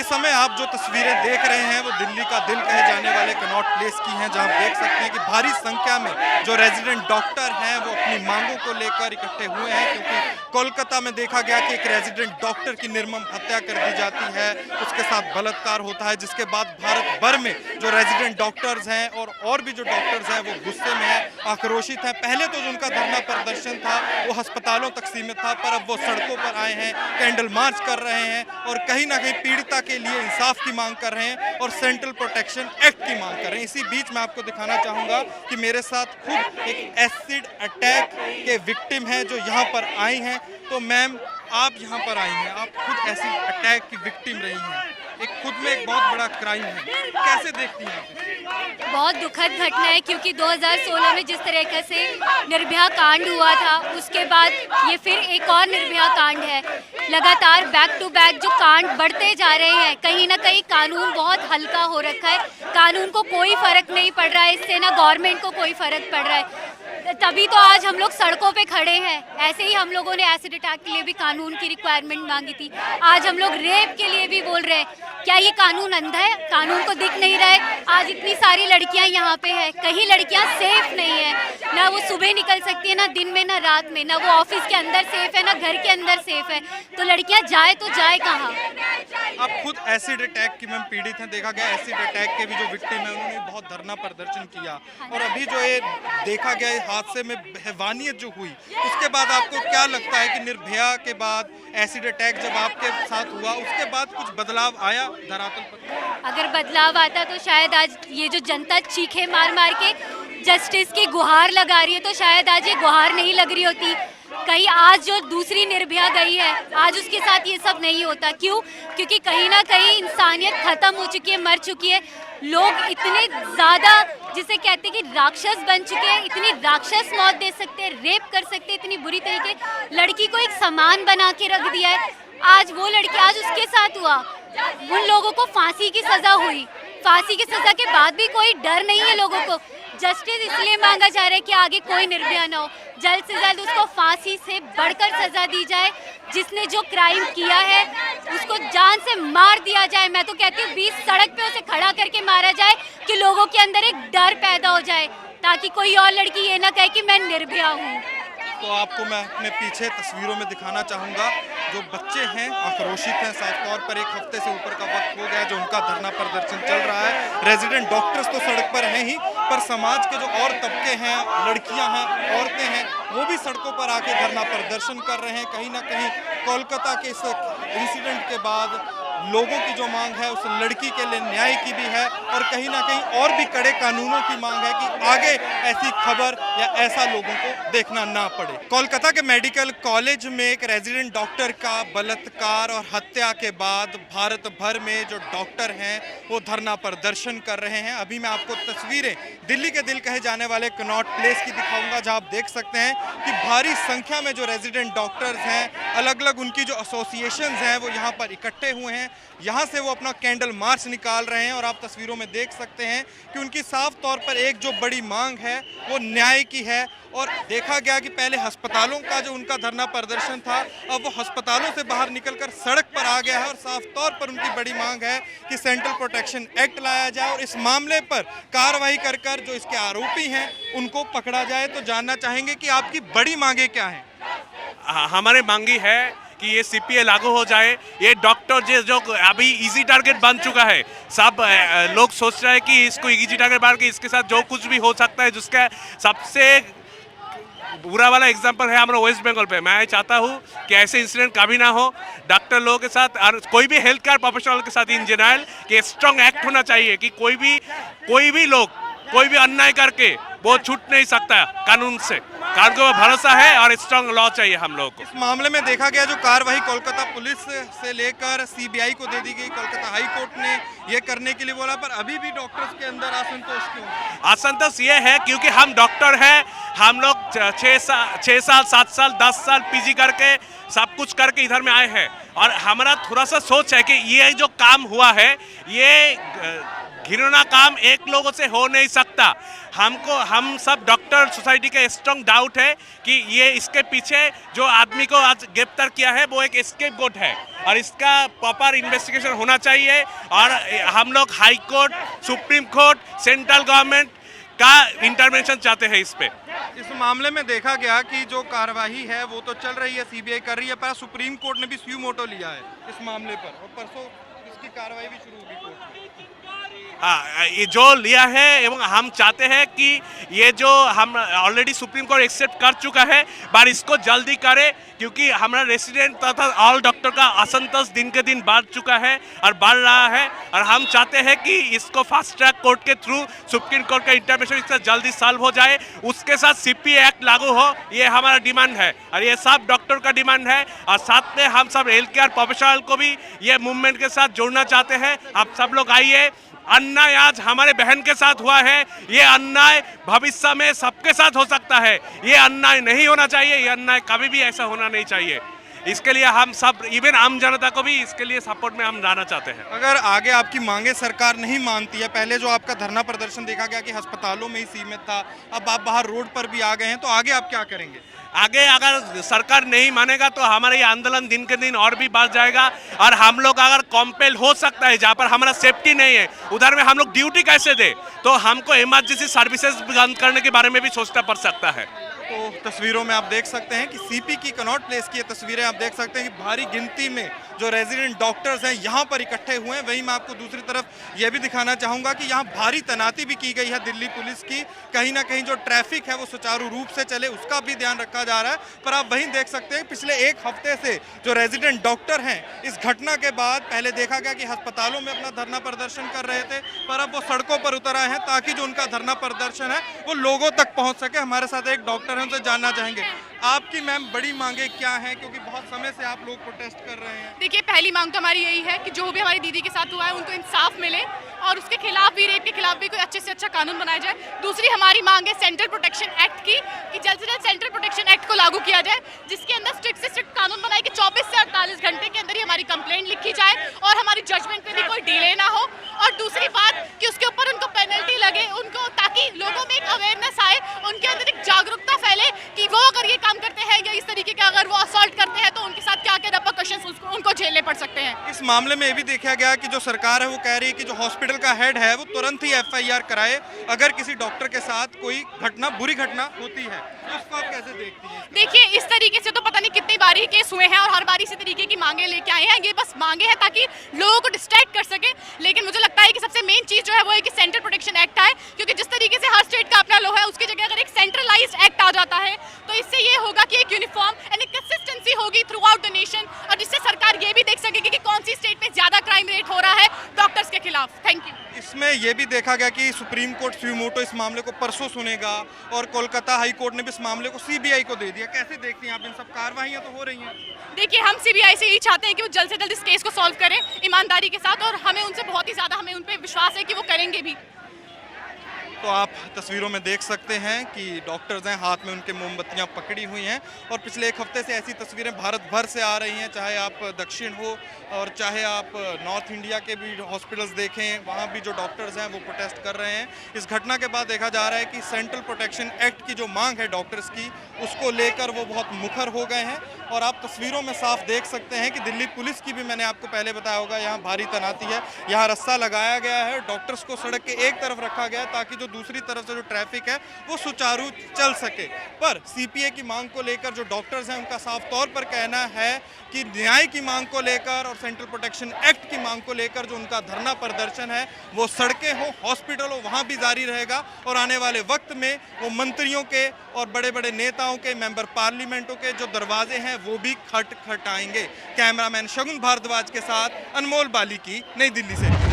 इस समय आप जो तस्वीरें देख रहे हैं वो दिल्ली का दिल कहे जाने वाले कनॉट प्लेस की हैं, जहां आप देख सकते हैं कि भारी संख्या में जो रेजिडेंट डॉक्टर हैं वो अपनी मांगों को लेकर इकट्ठे हुए हैं, क्योंकि कोलकाता में देखा गया कि एक रेजिडेंट डॉक्टर की निर्मम हत्या कर दी जाती है, उसके साथ बलात्कार होता है, जिसके बाद भारत भर में जो रेजिडेंट डॉक्टर्स हैं और भी जो डॉक्टर्स हैं वो गुस्से में हैं, आक्रोशित हैं। पहले तो जो उनका धरना प्रदर्शन था वो अस्पतालों तक सीमित था, पर अब वो सड़कों पर आए हैं, कैंडल मार्च कर रहे हैं और कहीं ना कहीं पीड़िता के लिए इंसाफ की मांग कर रहे हैं और सेंट्रल प्रोटेक्शन एक्ट की मांग कर रहे हैं। इसी बीच मैं आपको दिखाना चाहूंगा कि मेरे साथ खुद एक एसिड अटैक के विक्टिम हैं जो यहाँ पर आई हैं। तो मैम, आप यहाँ पर आई हैं, आप खुद एसिड अटैक की विक्टिम रही हैं, एक खुद में एक बहुत बड़ा क्राइम है, कैसे देखती हैं आप? बहुत दुखद घटना है, क्योंकि 2016 में जिस तरीके से निर्भया कांड हुआ था उसके बाद ये फिर एक और निर्भया कांड है। लगातार बैक टू बैक जो कांड बढ़ते जा रहे हैं, कहीं ना कहीं कानून बहुत हल्का हो रखा है, कानून को कोई फर्क नहीं पड़ रहा है, इससे ना गवर्नमेंट को कोई फर्क पड़ रहा है। तभी तो आज हम लोग सड़कों पे खड़े हैं। ऐसे ही हम लोगों ने एसिड अटैक के लिए भी कानून की रिक्वायरमेंट मांगी थी, आज हम लोग रेप के लिए भी बोल रहे हैं। क्या ये कानून अंधा है? कानून को दिख नहीं रहा है? आज इतनी सारी लड़कियां यहाँ पे है, कहीं लड़कियां सेफ नहीं है, ना वो सुबह निकल सकती है, ना दिन में, ना रात में, ना वो ऑफिस के अंदर सेफ है, ना घर के अंदर सेफ है। तो लड़कियां जाए तो जाए कहाँ? आप खुद एसिड अटैक की मैम पीड़ित हैं, देखा गया एसिड अटैक के भी जो विक्टिम है उन्होंने बहुत धरना प्रदर्शन किया, और अभी जो ये देखा गया हादसे में हैवानियत जो हुई, उसके बाद आपको क्या लगता है कि निर्भया के बाद एसिड अटैक जब आपके साथ हुआ उसके बाद कुछ बदलाव आया धरातल पर? अगर बदलाव आता तो शायद आज ये जो जनता चीखे मार मार के जस्टिस की गुहार लगा रही है, तो शायद आज ये गुहार नहीं लग रही होती। कहीं आज जो दूसरी निर्भया गई है, आज उसके साथ ये सब नहीं होता। क्यों? क्योंकि कहीं ना कहीं इंसानियत खत्म हो चुकी है, मर चुकी है। लोग इतने ज़्यादा जिसे कहते हैं कि राक्षस बन चुके हैं, इतनी राक्षस मौत दे सकते हैं, रेप कर सकते हैं, इतनी बुरी तरीके लड़की को एक सामान बना के रख दिया है। आज वो लड़की, आज उसके साथ हुआ, उन लोगों को फांसी की सज़ा हुई, फांसी की सज़ा के बाद भी कोई डर नहीं है लोगों को। जस्टिस इसलिए मांगा जा रहा है कि आगे कोई निर्भया ना हो, जल्द से जल्द उसको फांसी से बढ़कर सजा दी जाए। जिसने जो क्राइम किया है उसको जान से मार दिया जाए। मैं तो कहती हूँ 20 सड़क पे उसे खड़ा करके मारा जाए कि लोगों के अंदर एक डर पैदा हो जाए, ताकि कोई और लड़की ये ना कहे कि मैं निर्भया हूँ। तो आपको मैं अपने पीछे तस्वीरों में दिखाना चाहूँगा, जो बच्चे हैं आक्रोशित हैं, साफ तौर पर एक हफ्ते से ऊपर का वक्त हो गया जो उनका धरना प्रदर्शन चल रहा है। रेजिडेंट डॉक्टर्स तो सड़क पर हैं ही, पर समाज के जो और तबके हैं, लड़कियां हैं, औरतें हैं, वो भी सड़कों पर आके धरना प्रदर्शन कर रहे हैं। कहीं ना कहीं कोलकाता के इस इंसिडेंट के बाद लोगों की जो मांग है उस लड़की के लिए न्याय की भी है, और कहीं ना कहीं और भी कड़े कानूनों की मांग है कि आगे ऐसी खबर या ऐसा लोगों को देखना ना पड़े। कोलकाता के मेडिकल कॉलेज में एक रेजिडेंट डॉक्टर का बलात्कार और हत्या के बाद भारत भर में जो डॉक्टर हैं वो धरना प्रदर्शन कर रहे हैं। अभी मैं आपको तस्वीरें दिल्ली के दिल कहे जाने वाले कनॉट प्लेस की दिखाऊंगा, जहां आप देख सकते हैं कि भारी संख्या में जो रेजिडेंट डॉक्टर्स हैं, अलग अलग उनकी जो एसोसिएशंस हैं वो यहाँ पर इकट्ठे हुए हैं। यहाँ से वो अपना कैंडल मार्च निकाल रहे हैं, और आप तस्वीरों में देख सकते हैं कि उनकी साफ तौर पर एक जो बड़ी मांग है वो न्याय की है। और देखा गया कि पहले अस्पतालों का जो उनका धरना प्रदर्शन था, अब वो अस्पतालों से बाहर निकलकर सड़क पर आ गया है, और साफ तौर पर उनकी बड़ी मांग है कि सेंट्रल प्रोटेक्शन एक्ट लाया जाए और इस मामले पर कार्रवाई कर कर जो इसके आरोपी हैं उनको पकड़ा जाए। तो जानना चाहेंगे कि आपकी बड़ी मांगे क्या हैं? हमारी मांगी है कि ये सीपीए लागू हो जाए। ये डॉक्टर जो अभी इजी टारगेट बन चुका है, सब लोग सोच रहे हैं कि इसको इजी टारगेट बन के इसके साथ जो कुछ भी हो सकता है। जिसका सबसे बुरा वाला एग्जांपल है हमारा वेस्ट बंगाल पे। मैं चाहता हूँ कि ऐसे इंसिडेंट कभी ना हो डॉक्टर लोगों के साथ और कोई भी हेल्थ केयर प्रोफेशनल के साथ इन जनरल, कि स्ट्रॉन्ग एक्ट होना चाहिए कि कोई भी लोग कोई भी अन्याय करके वो छूट नहीं सकता कानून से। कानून को भरोसा है और स्ट्रॉन्ग लॉ चाहिए हम लोगों को। इस मामले में देखा गया जो कार्रवाई कोलकाता पुलिस से लेकर सीबीआई को दे दी गई, कोलकाता हाई कोर्ट ने ये करने के लिए बोला, पर अभी भी डॉक्टर्स के अंदर असंतोष क्यों? असंतोष ये है क्योंकि हम डॉक्टर हैं, हम लोग 6 साल 7 साल 10 साल पीजी करके सब कुछ करके इधर में आए हैं, और हमारा थोड़ा सा सोच है कि ये जो काम हुआ है ये घिनौना काम एक लोगों से हो नहीं सकता। हम सब डॉक्टर सोसाइटी के स्ट्रॉन्ग डाउट है कि ये इसके पीछे जो आदमी को आज गिरफ्तार किया है वो एक स्केप गोट है और इसका प्रॉपर इन्वेस्टिगेशन होना चाहिए। और हम लोग high court, supreme court, central government का इंटरवेंशन चाहते हैं इस पे। इस मामले में देखा गया कि जो कार्यवाही है वो तो चल रही है, सीबीआई कर रही है, पर सुप्रीम कोर्ट ने भी स्यू मोटो लिया है इस मामले पर और परसों इसकी कार्रवाई भी शुरू होगी कोर्ट में। हाँ, ये जो लिया है एवं हम चाहते हैं कि ये जो हम ऑलरेडी सुप्रीम कोर्ट एक्सेप्ट कर चुका है पर इसको जल्दी करे, क्योंकि हमारा रेसिडेंट तथा ऑल डॉक्टर का असंतोष दिन के दिन बढ़ चुका है और बढ़ रहा है। और हम चाहते हैं कि इसको फास्ट ट्रैक कोर्ट के थ्रू सुप्रीम कोर्ट का इंटरवेंशन इससे जल्दी सॉल्व हो जाए, उसके साथ सीपीए एक्ट लागू हो, ये हमारा डिमांड है और ये सब डॉक्टर का डिमांड है। और साथ में हम सब हेल्थ केयर प्रोफेशनल को भी ये मूवमेंट के साथ जोड़ना चाहते हैं। आप सब लोग आइए, अन्याय आज हमारे बहन के साथ हुआ है, ये अन्याय भविष्य में सबके साथ हो सकता है। ये अन्याय नहीं होना चाहिए, ये अन्याय कभी भी ऐसा होना नहीं चाहिए। इसके लिए हम सब इवन आम जनता को भी इसके लिए सपोर्ट में हम लाना चाहते हैं। अगर आगे आपकी मांगे सरकार नहीं मानती है, पहले जो आपका धरना प्रदर्शन देखा गया कि अस्पतालों में ही सीमित था, अब आप बाहर रोड पर भी आ गए हैं, तो आगे आप क्या करेंगे? आगे अगर सरकार नहीं मानेगा तो हमारा ये आंदोलन दिन के दिन और भी बढ़ जाएगा और हम लोग अगर कॉम्पेल हो सकता है जहाँ पर हमारा सेफ्टी नहीं है उधर में हम लोग ड्यूटी कैसे दे, तो हमको इमरजेंसी सर्विसेज बंद करने के बारे में भी सोचना पड़ सकता है। तो तस्वीरों में आप देख सकते हैं कि सीपी की कनॉट प्लेस की ये तस्वीरें आप देख सकते हैं कि भारी गिनती में जो रेजिडेंट डॉक्टर्स हैं यहाँ पर इकट्ठे हुए हैं। वहीं मैं आपको दूसरी तरफ ये भी दिखाना चाहूँगा कि यहाँ भारी तैनाती भी की गई है दिल्ली पुलिस की। कहीं ना कहीं जो ट्रैफिक है वो सुचारू रूप से चले उसका भी ध्यान रखा जा रहा है। पर आप वहीं देख सकते हैं पिछले एक हफ्ते से जो रेजिडेंट डॉक्टर हैं इस घटना के बाद पहले देखा गया कि अस्पतालों में अपना धरना प्रदर्शन कर रहे थे, पर अब वो सड़कों पर उतर आए हैं ताकि जो उनका धरना प्रदर्शन है वो लोगों तक पहुँच सके। हमारे साथ एक डॉक्टर हैं, उनसे जानना चाहेंगे आपकी मैम बड़ी मांगे क्या हैं, क्योंकि बहुत समय से आप लोग प्रोटेस्ट कर रहे हैं। देखिए, पहली मांग तो हमारी यही है कि जो भी हमारी दीदी के साथ हुआ है उनको इंसाफ मिले और उसके खिलाफ भी, रेप के खिलाफ भी कोई अच्छे से अच्छा कानून बनाया जाए। दूसरी हमारी मांग है सेंट्रल प्रोटेक्शन एक्ट की, कि जल्द से जल्द सेंट्रल प्रोटेक्शन एक्ट को लागू किया जाए, जिसके अंदर स्ट्रिक्ट से स्ट्रिक्ट कानून बनाए कि 24 से 48 घंटे के अंदर ही हमारी कंप्लेंट लिखी जाए और हमारी जजमेंट में भी कोई डिले ना हो। और दूसरी बात कि उसके ऊपर उनको पेनल्टी लगे, उनको, ताकि लोगों में एक अवेयरनेस आए, उनके अंदर एक जागरूकता फैले कि वो अगर ये काम करते हैं या इस तरीके का अगर वो असॉल्ट करते हैं तो उनके साथ क्या क्या रेपरकशंस उनको झेलने पड़ सकते हैं। इस मामले में ये भी देखा गया कि जो सरकार है वो कह रही है कि जो हॉस्पिटल का हेड है वो तुरंत ही एफआईआर कराए अगर किसी डॉक्टर के साथ कोई घटना, बुरी घटना होती है। तो उसको आप कैसे देखती हैं? देखिए, इस तरीके से तो पता नहीं कितनी बारी केस हुए हैं और हर बार इसी तरीके की मांगे लेके आए हैं। ये बस मांगे हैं ताकि लोगों को डिस्ट्रैक्ट कर सके, लेकिन मुझे लगता है कि सबसे मेन चीज जो है वो है कि सेंट्रल प्रोटेक्शन एक्ट आए, क्योंकि जिस तरीके से हर स्टेट का अपना लॉ है उसकी जगह अगर एक सेंट्रलाइज्ड एक्ट आ जाता है तो इससे ये होगा कि एक यूनिफॉर्म एंड एक कंसिस्टेंसी होगी थ्रू आउट द नेशन और जिससे सरकार ये भी देख सकेगी कि कौन सी स्टेट में ज्यादा क्राइम रेट हो रहा है डॉक्टर्स के खिलाफ। Thank you. इसमें यह भी देखा गया कि सुप्रीम कोर्ट स्यू मोटो इस मामले को परसों सुनेगा और कोलकाता हाई कोर्ट ने भी इस मामले को सीबीआई को दे दिया। कैसे देखती हैं आप, इन सब कार्रवाइयां तो हो रही हैं? देखिए, हम सीबीआई से यही चाहते हैं कि वो जल्द से जल्द इस केस को सॉल्व करें ईमानदारी के साथ और हमें उनसे बहुत ही ज्यादा, हमें उन पर विश्वास है कि वो करेंगे भी। तो आप तस्वीरों में देख सकते हैं कि डॉक्टर्स हैं, हाथ में उनके मोमबत्तियां पकड़ी हुई हैं और पिछले एक हफ्ते से ऐसी तस्वीरें भारत भर से आ रही हैं, चाहे आप दक्षिण हो और चाहे आप नॉर्थ इंडिया के भी हॉस्पिटल्स देखें, वहाँ भी जो डॉक्टर्स हैं वो प्रोटेस्ट कर रहे हैं। इस घटना के बाद देखा जा रहा है कि सेंट्रल प्रोटेक्शन एक्ट की जो मांग है डॉक्टर्स की, उसको लेकर वो बहुत मुखर हो गए हैं। और आप तस्वीरों में साफ देख सकते हैं कि दिल्ली पुलिस की भी, मैंने आपको पहले बताया होगा, यहाँ भारी तैनाती है, यहाँ रस्सा लगाया गया है, डॉक्टर्स को सड़क के एक तरफ रखा गया है ताकि जो दूसरी तरफ से जो ट्रैफिक है वो सुचारू चल सके। पर सीपीए की मांग को लेकर जो डॉक्टर्स हैं उनका साफ तौर पर कहना है कि न्याय की मांग को लेकर और सेंट्रल प्रोटेक्शन एक्ट की मांग को लेकर जो उनका धरना प्रदर्शन है वो सड़कें हो, हॉस्पिटल हो, वहाँ भी जारी रहेगा। और आने वाले वक्त में वो मंत्रियों के और बड़े बड़े नेताओं के, मेंबर पार्लियामेंटों के जो दरवाजे हैं वो भी खटखटाएंगे। कैमरामैन शगुन भारद्वाज के साथ अनमोल बाली की, नई दिल्ली से।